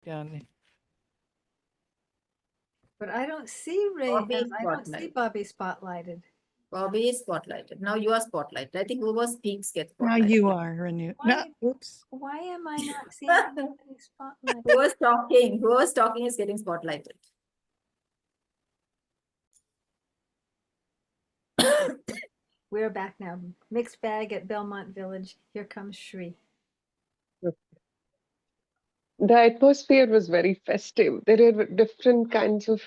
Kyani. But I don't see Ray. Bobby is I don't see spotlight. Bobby spotlighted. Bobby is spotlighted. Now you are spotlighted. I think whoever speaks gets Now spotlighted. you are, Renew. No, Why? oops. Why am I not seeing anybody spotlighted? Whoever's talking is getting spotlighted. We're back now. Mixed bag at Belmont Village. Here comes Shri. The atmosphere was very festive. There were different kinds of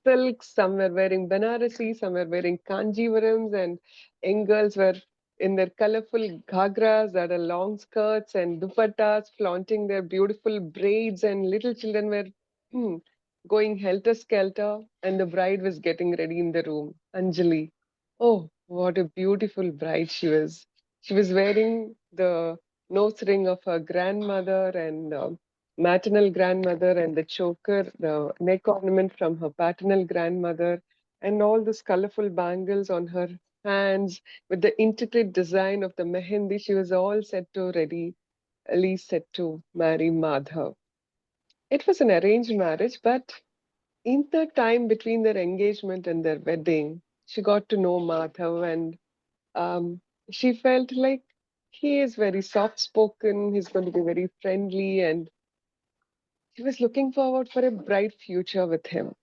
silks. Some were wearing Banarasi, some were wearing Kanjivarams, and young girls were in their colorful ghagras that are long skirts and dupattas, flaunting their beautiful braids, and little children were going helter-skelter, and the bride was getting ready in the room, Anjali. Oh, what a beautiful bride she was. She was wearing the nose ring of her grandmother and maternal grandmother, and the choker, the neck ornament from her paternal grandmother, and all those colorful bangles on her hands with the intricate design of the mehendi. She was all set to ready, at least set to marry Madhav. It was an arranged marriage, but in the time between their engagement and their wedding, she got to know Madhav, and um, she felt like he is very soft spoken, he's going to be very friendly, and she was looking forward for a bright future with him.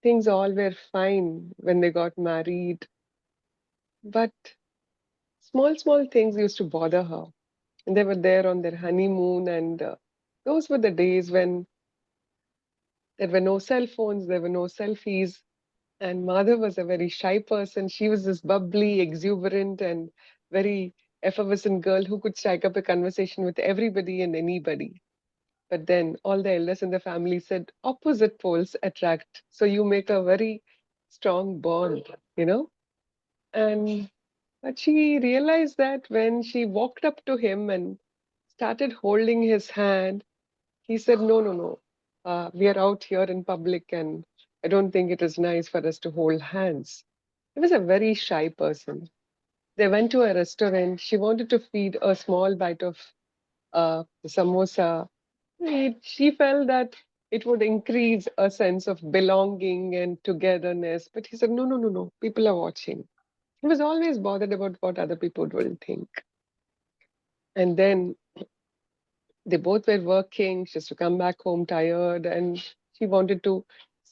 Things all were fine when they got married, but small things used to bother her. And they were there on their honeymoon, and those were the days when there were no cell phones, there were no selfies. And Madhav was a very shy person. She was this bubbly, exuberant, and very effervescent girl who could strike up a conversation with everybody and anybody. But then all the elders in the family said opposite poles attract. So you make a very strong bond, you know? And but she realized that when she walked up to him and started holding his hand, he said, no, no, no. We are out here in public, and I don't think it is nice for us to hold hands. He was a very shy person. They went to a restaurant. She wanted to feed a small bite of samosa. She felt that it would increase a sense of belonging and togetherness. But he said, no, no, no, no. People are watching. He was always bothered about what other people will think. And then they both were working. She used to come back home tired, and she wanted to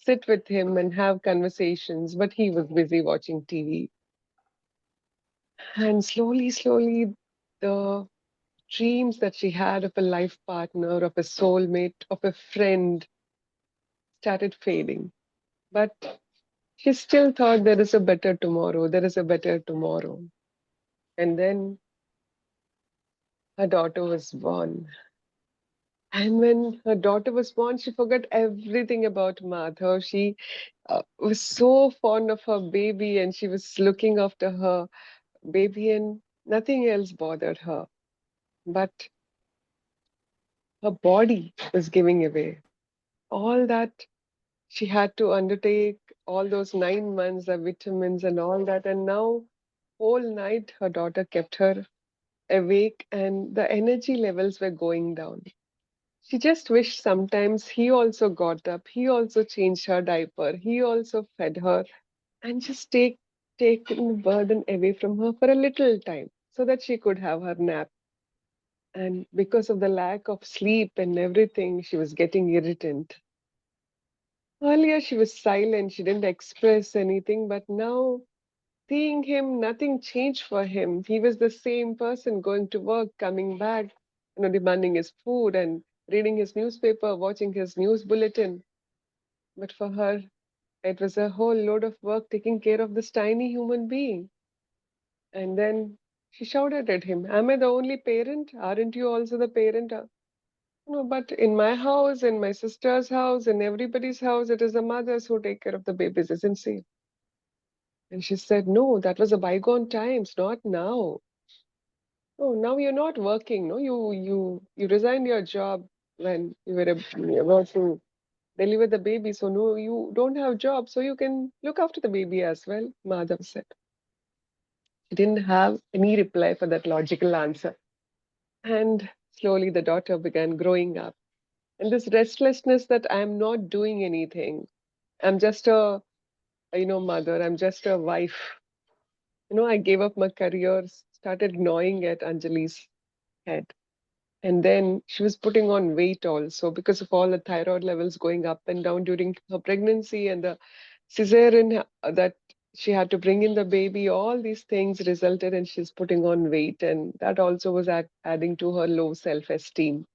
sit with him and have conversations, but he was busy watching TV. And slowly, the dreams that she had of a life partner, of a soulmate, of a friend started fading. But she still thought there is a better tomorrow, there is a better tomorrow. And then her daughter was born. And when her daughter was born, she forgot everything about Madhav. She was so fond of her baby, and she was looking after her baby, and nothing else bothered her. But her body was giving away. All that she had to undertake, all those 9 months, the vitamins and all that. And now, whole night, her daughter kept her awake, and the energy levels were going down. She just wished sometimes he also got up, he also changed her diaper, he also fed her, and just take the burden away from her for a little time so that she could have her nap. And because of the lack of sleep and everything, she was getting irritant. Earlier, she was silent, she didn't express anything, but now, seeing him, nothing changed for him. He was the same person going to work, coming back, demanding his food and reading his newspaper, watching his news bulletin. But for her, it was a whole load of work taking care of this tiny human being. And then she shouted at him, am I the only parent? Aren't you also the parent? No, but in my house, in my sister's house, in everybody's house, it is the mothers who take care of the babies, isn't it? And she said, no, that was a bygone times, not now. Oh, now you're not working, no? You resigned your job when you were about to deliver the baby. So no, you don't have job, so you can look after the baby as well, Madhav said. She didn't have any reply for that logical answer. And slowly the daughter began growing up. And this restlessness that I'm not doing anything. I'm just a, mother. I'm just a wife. I gave up my career, started gnawing at Anjali's head. And then she was putting on weight also because of all the thyroid levels going up and down during her pregnancy and the cesarean that she had to bring in the baby. All these things resulted in she's putting on weight, and that also was adding to her low self-esteem.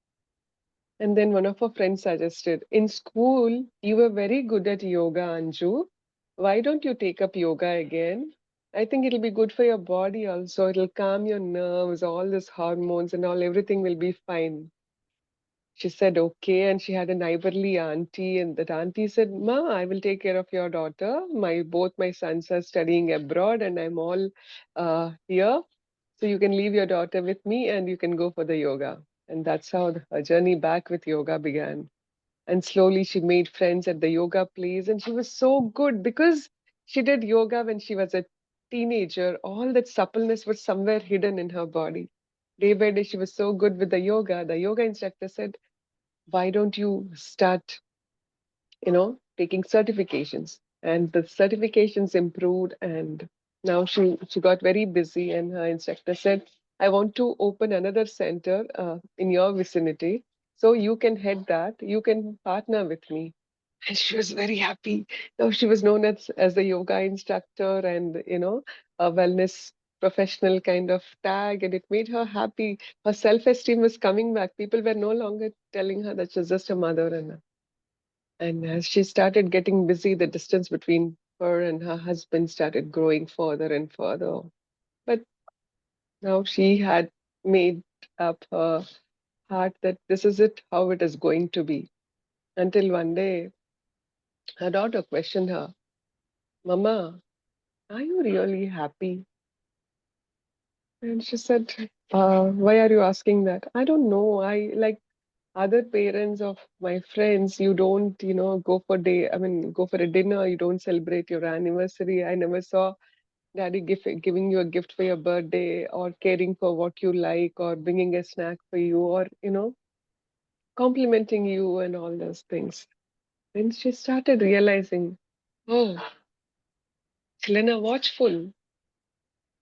And then one of her friends suggested, in school, you were very good at yoga, Anju. Why don't you take up yoga again? I think it'll be good for your body also. It'll calm your nerves, all these hormones and all, everything will be fine. She said, okay. And she had a neighborly auntie, and that auntie said, Ma, I will take care of your daughter. Both my sons are studying abroad, and I'm all here. So you can leave your daughter with me and you can go for the yoga. And that's how her journey back with yoga began. And slowly she made friends at the yoga place. And she was so good because she did yoga when she was a teenager. All that suppleness was somewhere hidden in her body. Day by day, she was so good with the yoga. The yoga instructor said, why don't you start, taking certifications? And the certifications improved, and now she got very busy, and her instructor said, I want to open another center in your vicinity, so you can head that, you can partner with me. And she was very happy. Now she was known as a yoga instructor and a wellness professional kind of tag, and it made her happy. Her self-esteem was coming back. People were no longer telling her that she's just a mother, and as she started getting busy, the distance between her and her husband started growing further and further. But now she had made up her heart that this is it, how it is going to be. Until one day, her daughter questioned her, Mama, are you really happy? And she said, why are you asking that? I don't know. I like other parents of my friends, you don't, go for a dinner, you don't celebrate your anniversary. I never saw daddy giving you a gift for your birthday or caring for what you like or bringing a snack for you or, complimenting you and all those things. Then she started realizing, oh, children are watchful.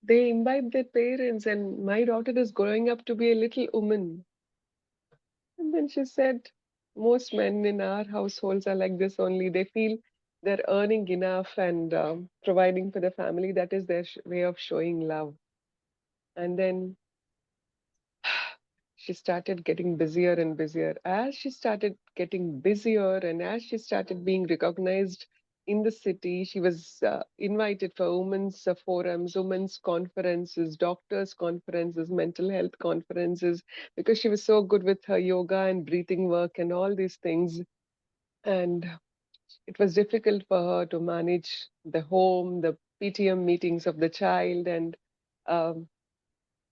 They imbibe their parents, and my daughter is growing up to be a little woman. And then she said, most men in our households are like this only. They feel they're earning enough and providing for the family. That is their way of showing love. And then she started getting busier and busier. As she started getting busier and as she started being recognized in the city, she was invited for women's forums, women's conferences, doctors' conferences, mental health conferences, because she was so good with her yoga and breathing work and all these things. And it was difficult for her to manage the home, the PTM meetings of the child, and um,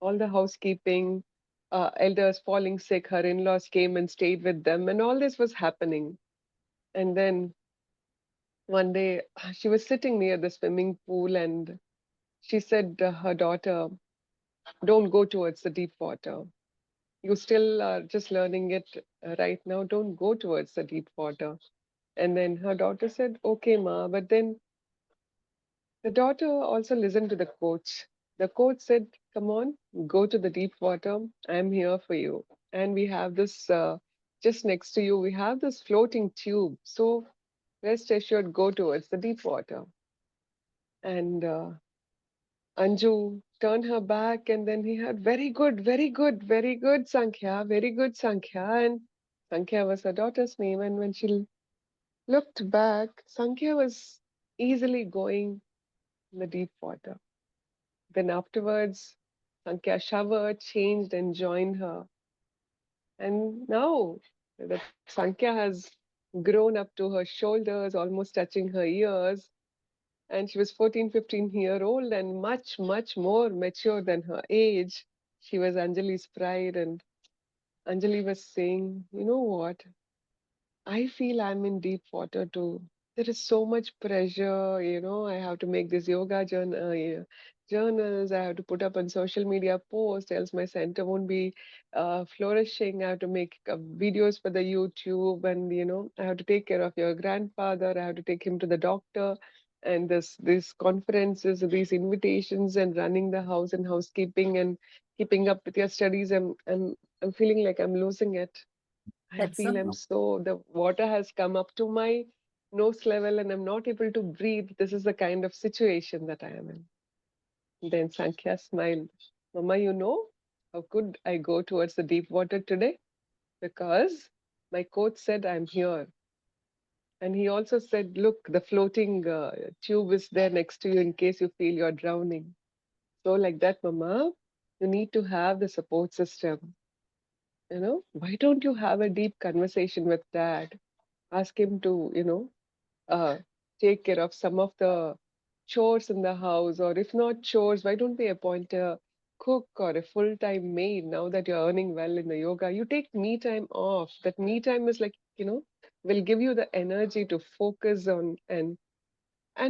all the housekeeping, elders falling sick, her in-laws came and stayed with them, and all this was happening. And then one day she was sitting near the swimming pool and she said her daughter, don't go towards the deep water. You still are just learning it right now. Don't go towards the deep water. And then her daughter said, okay, Ma. But then the daughter also listened to the coach. The coach said, come on, go to the deep water. I'm here for you. And we have this just next to you, we have this floating tube. So rest assured, go towards the deep water. And Anju turned her back, and then he had very good, very good, very good, Sankhya, very good, Sankhya. And Sankhya was her daughter's name. And when she looked back, Sankhya was easily going in the deep water. Then afterwards, Sankhya showered, changed, and joined her. And now that Sankhya has grown up to her shoulders, almost touching her ears, and she was 14, 15-year old and much, much more mature than her age. She was Anjali's pride, and Anjali was saying, you know what? I feel I'm in deep water too. there is so much pressure, I have to make this yoga journals, I have to put up on social media posts, else my center won't be flourishing. I have to make videos for the YouTube, and I have to take care of your grandfather, I have to take him to the doctor, and this these conferences, these invitations, and running the house and housekeeping and keeping up with your studies. I'm feeling like I'm losing it. I That's so feel the water has come up to my nose level and I'm not able to breathe. This is the kind of situation that I am in. Then Sankhya smiled. Mama, how could I go towards the deep water today? Because my coach said I'm here. And he also said, look, the floating tube is there next to you in case you feel you're drowning. So, like that, Mama, you need to have the support system. Why don't you have a deep conversation with dad? Ask him to, uh, take care of some of the chores in the house, or if not chores, why don't we appoint a cook or a full-time maid now that you're earning well in the yoga? You take me time off. That me time is like, will give you the energy to focus on and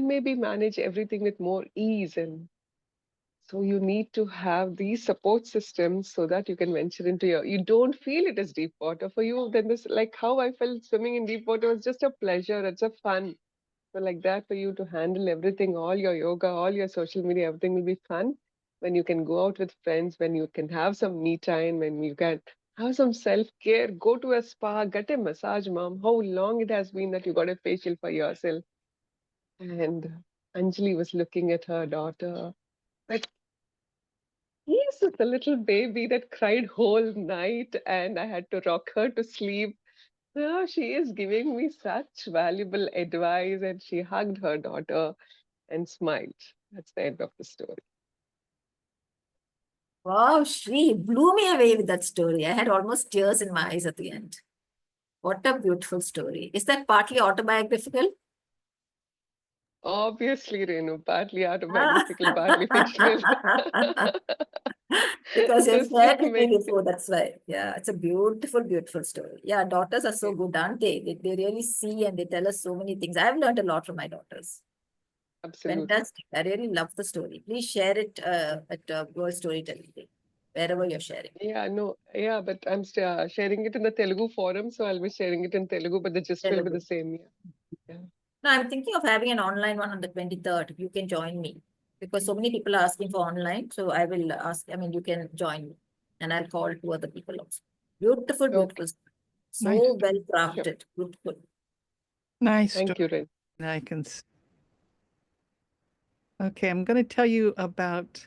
maybe manage everything with more ease. And so you need to have these support systems so that you can venture into you don't feel it is deep water for you. Then this, like how I felt swimming in deep water was just a pleasure. It's a fun. So like that for you to handle everything, all your yoga, all your social media, everything will be fun when you can go out with friends, when you can have some me time, when you can have some self-care, go to a spa, get a massage, mom. How long it has been that you got a facial for yourself? And Anjali was looking at her daughter. Like, yes, it's a little baby that cried whole night and I had to rock her to sleep. Now she is giving me such valuable advice, and she hugged her daughter and smiled. That's the end of the story. wow, Shri blew me away with that story. I had almost tears in my eyes at the end. What a beautiful story. Is that partly autobiographical? Obviously, Renu, partly autobiographical, partly fictional. Because you've This will shared with me make before, that's why. Yeah, it's a beautiful, beautiful story. Yeah, daughters are so it good, aren't they? They really see and they tell us so many things. I've learned a lot from my daughters. absolutely. Fantastic. I really love the story. Please share it at World Storytelling Day, wherever you're sharing. Yeah, no, yeah, but I'm sharing it in the Telugu forum, so I'll be sharing it in Telugu, but the gist will be Telugu. the same. Yeah, yeah. No, I'm thinking of having an online one on the 23rd. You can join me because so many people are asking for online. So I will ask, I mean, you can join me and I'll call two other people also. Beautiful, Okay, beautiful. Nice, So well sure. crafted. Beautiful. nice Thank you, story. Ren. I can. Okay, I'm going to tell you about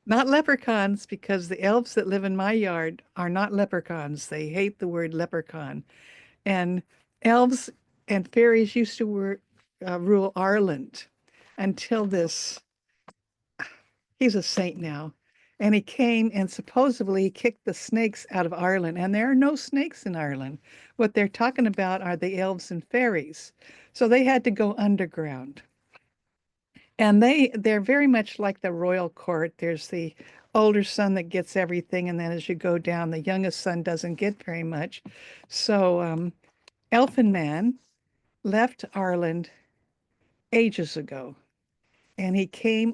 not leprechauns because the elves that live in my yard are not leprechauns. They hate the word leprechaun. And elves and fairies used to rule Ireland until this. He's a saint now. And he came and supposedly kicked the snakes out of Ireland. And there are no snakes in Ireland. What they're talking about are the elves and fairies. So they had to go underground. And they're very much like the royal court. There's the older son that gets everything, and then as you go down, the youngest son doesn't get very much. So Elfin Man left Ireland ages ago, and he came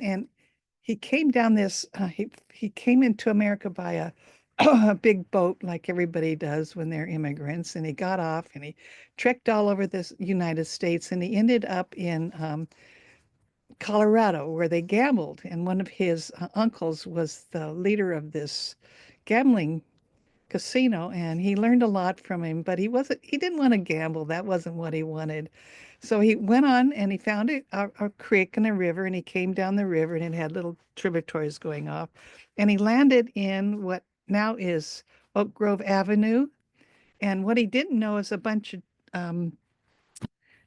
down this. He came into America by a a big boat, like everybody does when they're immigrants, and he got off and he trekked all over this United States, and he ended up in Colorado, where they gambled. And one of his uncles was the leader of this gambling casino, and he learned a lot from him. But he didn't want to gamble. That wasn't what he wanted. So he went on and he found a creek and a river, and he came down the river, and it had little tributaries going off. And he landed in what now is Oak Grove Avenue. And what he didn't know is a bunch of um,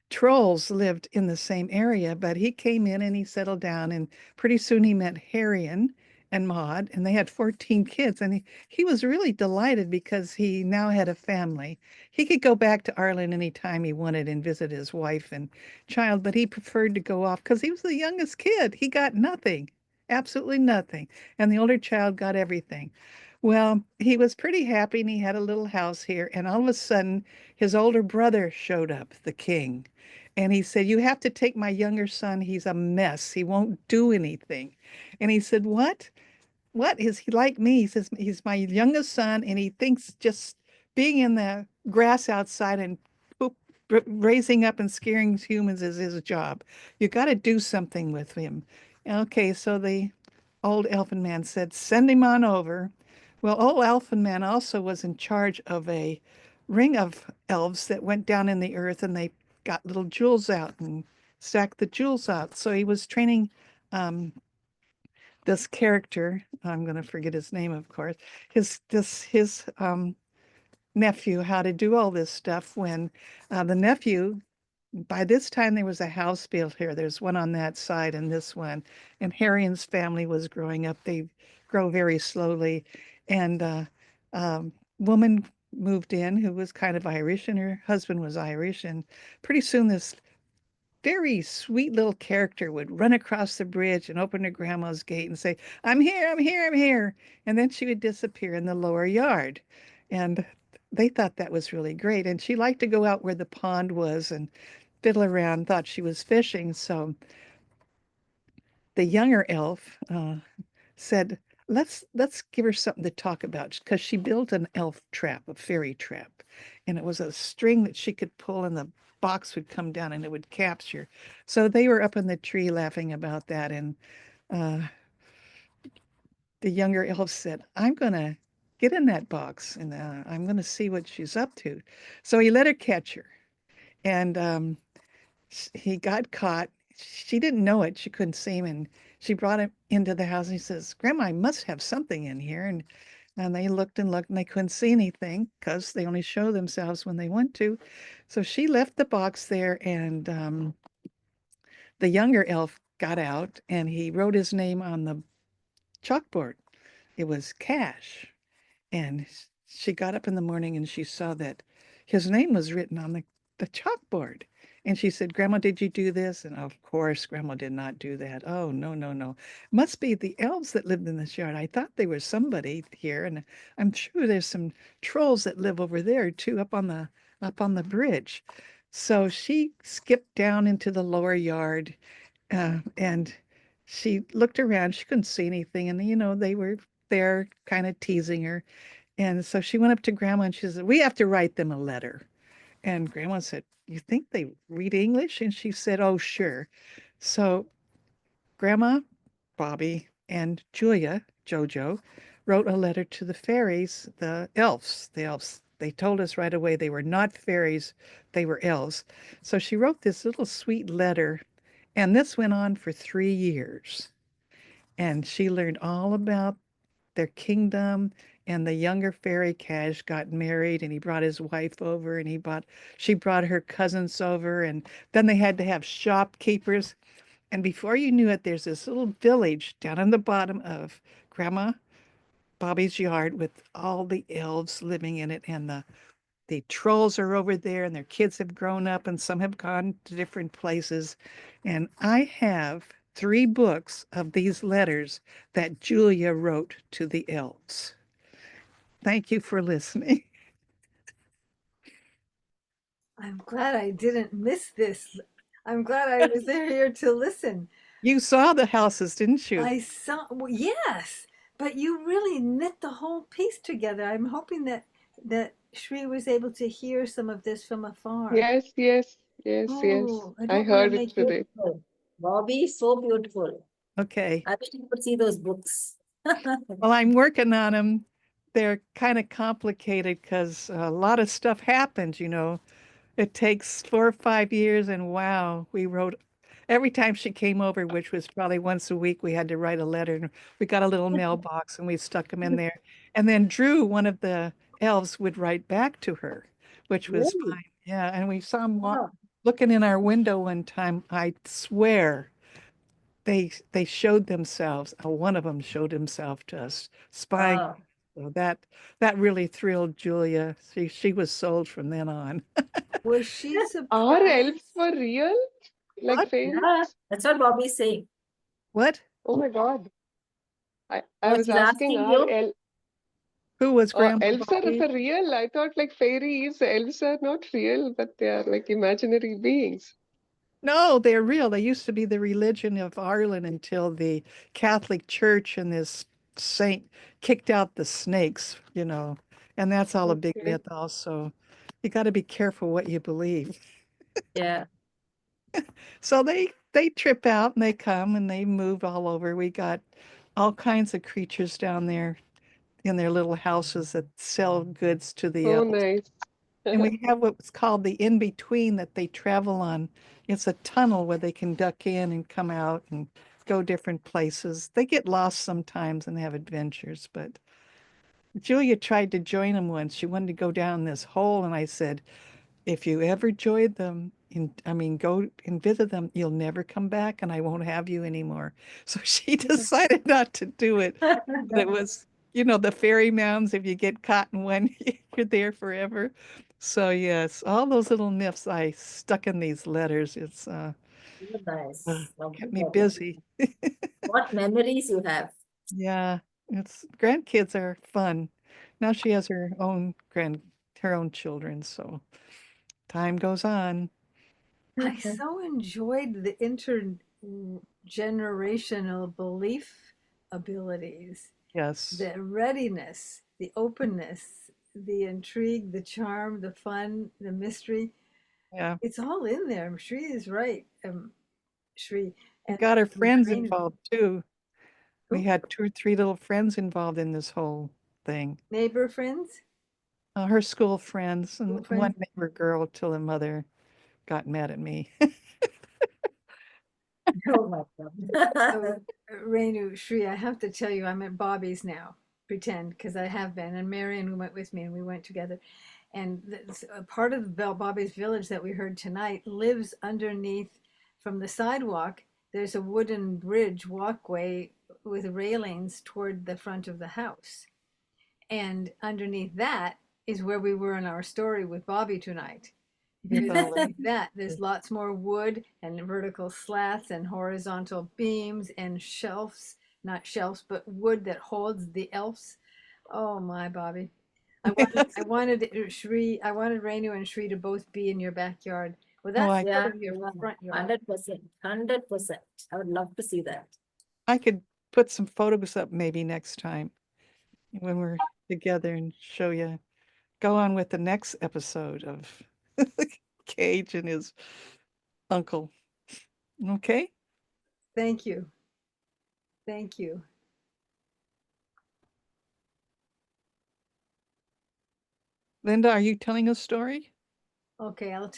trolls lived in the same area, but he came in and he settled down, and pretty soon he met Harrian and Maud, and they had 14 kids. And he was really delighted because he now had a family. He could go back to Ireland anytime he wanted and visit his wife and child, but he preferred to go off because he was the youngest kid. He got nothing, absolutely nothing. And the older child got everything. Well, he was pretty happy and he had a little house here. And all of a sudden, his older brother showed up, the king. And he said, "You have to take my younger son. He's a mess. He won't do anything." And he said, what is he like me?" He says, "He's my youngest son, and he thinks just being in the grass outside and poop, raising up and scaring humans is his job. You got to do something with him." Okay, so the old elfin man said, "Send him on over." Well, old elfin man also was in charge of a ring of elves that went down in the earth, and they got little jewels out and stacked the jewels out. So he was training um, this character. I'm going to forget his name, of course. His nephew how to do all this stuff. When the nephew, by this time there was a house built here. There's one on that side and this one. And Harry&'s family was growing up. They grow very slowly, and woman moved in who was kind of Irish, and her husband was Irish. And pretty soon this very sweet little character would run across the bridge and open her grandma's gate and say, "I'm here, I'm here, I'm here." And then she would disappear in the lower yard. And they thought that was really great. And she liked to go out where the pond was and fiddle around, thought she was fishing. So the younger elf said, let's give her something to talk about, because she built an elf trap, a fairy trap, and it was a string that she could pull, and the box would come down and it would capture. So they were up in the tree laughing about that, and uh, the younger elf said, "I'm gonna get in that box, and I'm gonna see what she's up to." So he let her catch her, and he got caught. She didn't know it. She couldn't see him. And she brought him into the house. And he says, "Grandma, I must have something in here." And they looked and looked and they couldn't see anything because they only show themselves when they want to. So she left the box there, and the younger elf got out and he wrote his name on the chalkboard. It was Cash. And she got up in the morning and she saw that his name was written on the chalkboard. And she said, "Grandma, did you do this?" And of course, Grandma did not do that. "Oh, no, no, no. Must be the elves that lived in this yard. I thought there was somebody here. And I'm sure there's some trolls that live over there too, up on the bridge." So she skipped down into the lower yard, and she looked around. She couldn't see anything. And, they were there kind of teasing her. And so she went up to Grandma and she said, "We have to write them a letter." And Grandma said, "You think they read English?" And she said, "Oh, sure." So Grandma, Bobby, and Julia, Jojo, wrote a letter to the fairies, the elves. The elves, they told us right away they were not fairies, they were elves. So she wrote this little sweet letter, and this went on for 3 years. And she learned all about their kingdom. And the younger fairy Cash got married, and he brought his wife over, and she brought her cousins over, and then they had to have shopkeepers. And before you knew it, there's this little village down in the bottom of Grandma Bobby's yard with all the elves living in it, and the trolls are over there, and their kids have grown up, and some have gone to different places. And I have 3 books of these letters that Julia wrote to the elves. Thank you for listening. I'm glad I didn't miss this. I'm glad I was here to listen. You saw the houses, didn't you? I saw, well, yes, but you really knit the whole piece together. I'm hoping that Shri was able to hear some of this from afar. Yes, yes, yes, yes. Oh, I I don't want to heard it make you. today. Beautiful. Bobby, so beautiful. Okay. I wish you could see those books. Well, I'm working on them. They're kind of complicated because a lot of stuff happens. It takes 4 or 5 years, and wow, we wrote every time she came over, which was probably once a week, we had to write a letter. And we got a little mailbox and we stuck them in there. And then Drew, one of the elves, would write back to her, which was Really? fine. Yeah, and we saw him Wow. looking in our window one time. I swear they showed themselves. One of them showed himself to us, spying. Wow. So that really thrilled Julia. She was sold from then on. Was she Are elves surprised? for real? Like What? fairies? Yeah, that's what Bobby is saying. What? Oh my God. I No, was she's asking, asking are you. Who was Grandma elves are Bobby? for real? I thought like fairies, elves are not real, but they are like imaginary beings. No, they're real. They used to be the religion of Ireland until the Catholic Church and this saint kicked out the snakes, and that's all a big Okay. myth also. You got to be careful what you believe. Yeah. So they trip out and they come and they move all over. We got all kinds of creatures down there in their little houses that sell goods to the Oh, elves. nice. And we have what's called the in-between that they travel on. It's a tunnel where they can duck in and come out and go different places. They get lost sometimes and have adventures, but Julia tried to join them once. She wanted to go down this hole, and I said, if you ever join them, go and visit them, you'll never come back, and I won't have you anymore. So she decided not to do it. But it was, the fairy mounds, if you get caught in one, you're there forever. So yes, all those little myths I stuck in these letters. It's Nice. kept me Lovely. busy. What memories you have. Yeah, it's grandkids are fun. Now she has her own children, so time goes on. I so enjoyed the intergenerational belief abilities, Yes. the readiness, the openness, the intrigue, the charm, the fun, the mystery. Yeah. It's all in there. Shri is right. Shri We and got her and friends Rainu. involved too. We Oh, had two or three little friends involved in this whole thing. neighbor friends, Her school friends school and one friends. neighbor girl till the mother got mad at me. Oh my So, God. Rainu, Shri, I have to tell you, I'm at Bobby's now. Pretend, because I have been. And Marion went with me, and we went together. And a part of Bobby's village that we heard tonight lives underneath from the sidewalk. There's a wooden bridge walkway with railings toward the front of the house. And underneath that is where we were in our story with Bobby tonight. With Because all underneath that, there's lots more wood and vertical slats and horizontal beams and shelves, not shelves, but wood that holds the elves. Oh my, Bobby. I wanted Shri, I wanted Renu and Shri to both be in your backyard. Well, Oh, that's Yeah, sort of your yeah, front yard. 100%, 100%. I would love to see that. I could put some photos up maybe next time when we're together and show you. Go on with the next episode of Cage and his uncle. Okay. Thank you. Thank you. Linda, are you telling a story? Okay, I will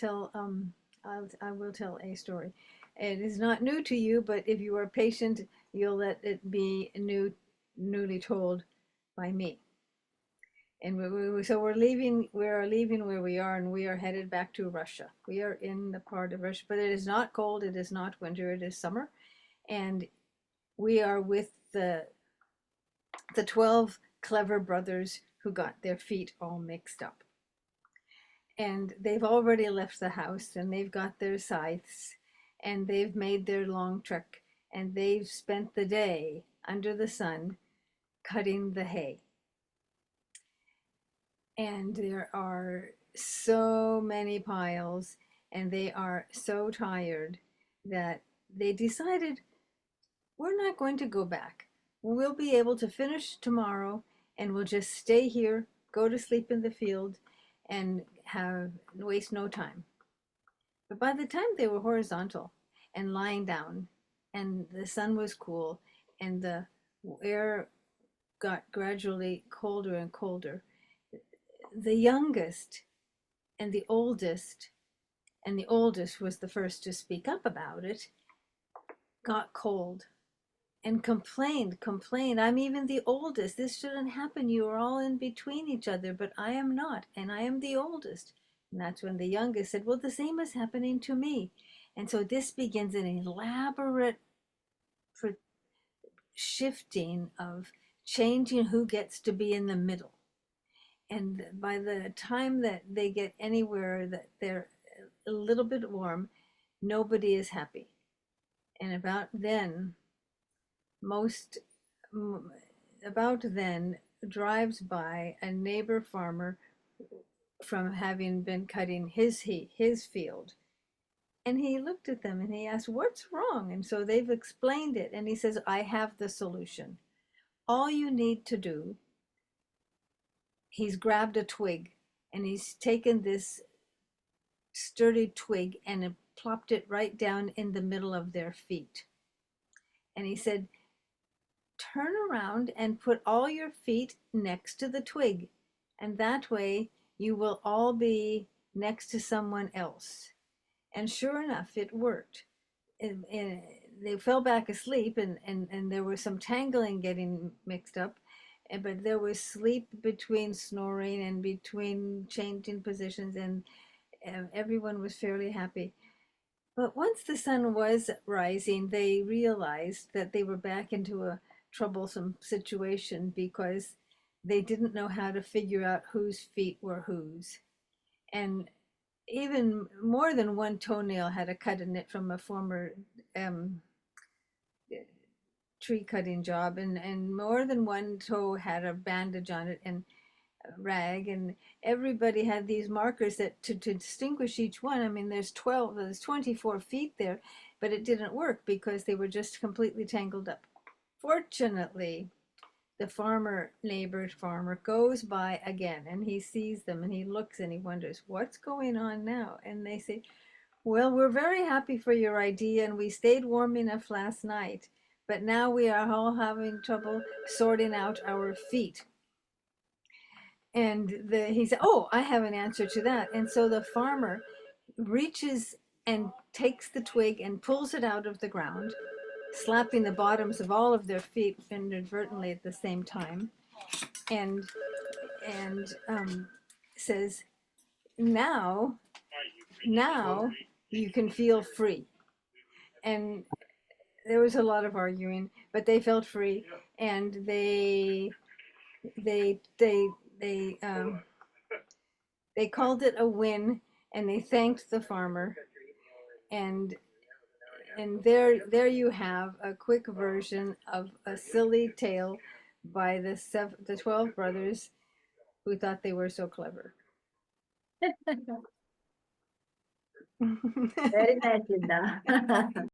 tell a story. It is not new to you, but if you are patient, you'll let it be newly told by me. And so we are leaving where we are, and we are headed back to Russia. We are in the part of Russia, but it is not cold, it is not winter, it is summer. And we are with the 12 clever brothers who got their feet all mixed up. And they've already left the house, and they've got their scythes, and they've made their long trek, and they've spent the day under the sun cutting the hay. And there are so many piles, and they are so tired that they decided, we're not going to go back. We'll be able to finish tomorrow, and we'll just stay here, go to sleep in the field, and have waste no time. But by the time they were horizontal and lying down, and the sun was cool, and the air got gradually colder and colder, the youngest and the oldest, and the oldest was the first to speak up about it, got cold and complained. I'm even the oldest. This shouldn't happen. You are all in between each other, but I am not, and I am the oldest. And that's when the youngest said, well, the same is happening to me. And so this begins an elaborate shifting of changing who gets to be in the middle. And by the time that they get anywhere that they're a little bit warm, nobody is happy. And most about then drives by a neighbor farmer from having been cutting his field, And he looked at them and he asked, "What's wrong?" And so they've explained it. And he says, "I have the solution. All you need to do," he's grabbed a twig and he's taken this sturdy twig and plopped it right down in the middle of their feet. And he said, "Turn around and put all your feet next to the twig. And that way you will all be next to someone else." And sure enough, it worked. And they fell back asleep, and there was some tangling getting mixed up. But there was sleep between snoring and between changing positions, and everyone was fairly happy. But once the sun was rising, they realized that they were back into a troublesome situation because they didn't know how to figure out whose feet were whose. And even more than one toenail had a cut in it from a former um, tree cutting job, and more than one toe had a bandage on it and a rag, and everybody had these markers that to distinguish each one. I mean, there's 24 feet there, but it didn't work because they were just completely tangled up. Fortunately, the neighbor farmer goes by again and he sees them and he looks and he wonders, "What's going on now?" And they say, "Well, we're very happy for your idea and we stayed warm enough last night, but now we are all having trouble sorting out our feet." And he said, "Oh, I have an answer to that." And so the farmer reaches and takes the twig and pulls it out of the ground, slapping the bottoms of all of their feet inadvertently at the same time, and says, now you can feel free." And there was a lot of arguing, but they felt free, and they they they they called it a win, and they thanked the farmer. And there you have a quick version of a silly tale by the 12 brothers who thought they were so clever. Very nice, Linda.